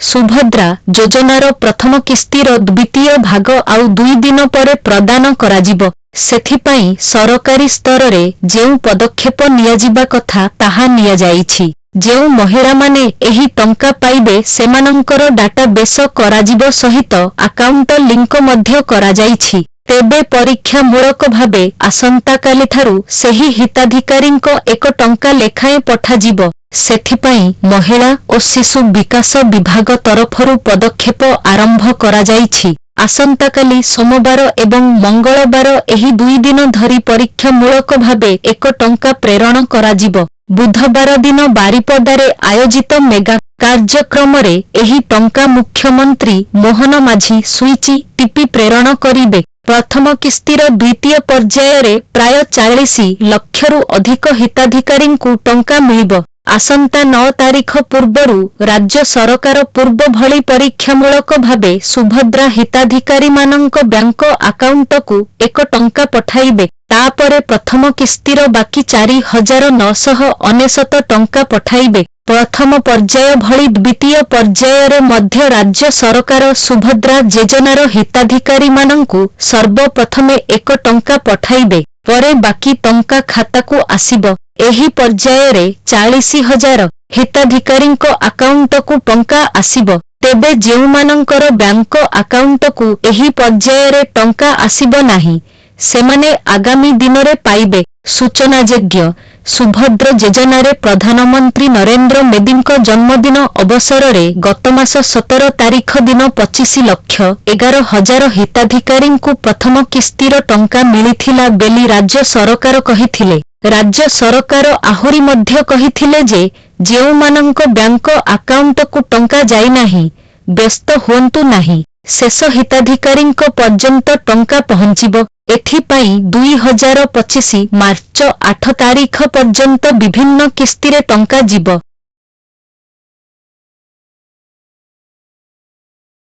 सुभद्रा योजनार प्रथम किस्तीर द्वितीय भाग आउ 2 दिन पर प्रदान कराजिबो। सेथिपाई सरकारी स्तर रे जेउ पदक्षेप नियाजिबा कथा ताहा निया जाइछि। जेउ महिला माने एही टंका पाइबे सेमानंकर डाटाबेस कराजिबो सहित अकाउंट लिंक मध्य करा जाइछि। तेबे परीक्षामूलक भावे आसंता काली थारु सेही हिताधिकारींको 1 टंका लेखाए पठाजिबो। सेथिपाई महिला और शिशु विकास विभाग तरफरु पदक्षेप आरंभ करा जाइछि। आसंता काली सोमवार एवं मंगलवार एही 2 दिन धरी परीक्षामूलक भावे 1 टंका प्रेरण कराजिबो। बुधवार दिन बारिपदारे आयोजित मेगा कार्यक्रम रे एही टंका मुख्यमंत्री मोहन माझी सुइची टिपी प्रेरण करिबे। प्रथम किस्तीर द्वितीय पर्याय रे प्राय 40 लक्षरु अधिक हिताधिकारींकु टंका मिलिबो। आसंता 9 तारीख पूर्वरु राज्य सरकार पूर्व भली परीक्षामूलक भावे सुभद्रा हिताधिकारी मानंक बैंक अकाउंटकु 1 टंका पठाइबे। तापरे प्रथम किस्तीर बाकी 4999 टंका पठाइबे। प्रथम पर्याय भली द्वितीय पर्याय रे मध्य राज्य सरकार सुभद्रा योजनार हिताधिकारी मानंकु सर्वप्रथमे 1 टंका पठाइबे। परे बाकी टंका खाताकु आसिबो। एही पर्याय रे 40,000 हिताधिकारींको अकाउंटकु टंका आसिबो। तेबे जेउ मानंकर बैंक अकाउंटकु एही पर्याय रे टंका आसिबो नाही सेमाने आगामी दिनरे पाइबे। सूचनायोग्य सुभद्र योजनारे प्रधानमंत्री नरेंद्र मोदींको जन्मदिन अवसर रे गत मास 17 तारीख दिन 25,11,000 हिताधिकारींकु प्रथम किस्तीर टंका मिलिथिला बेली राज्य सरकार कहिथिले। राज्य सरकार आहुरी मध्य कहिथिले जे जेउ मानंको बैंक अकाउंटकु टंका जाई नाही व्यस्त हुअन्तु नाही। शेष हिताधिकारींको पर्यंत टंका पहुंचिबो। एथिपाई 2025 मार्च 8 तारीख पर्यंत विभिन्न किस्तीरे टंका जीव।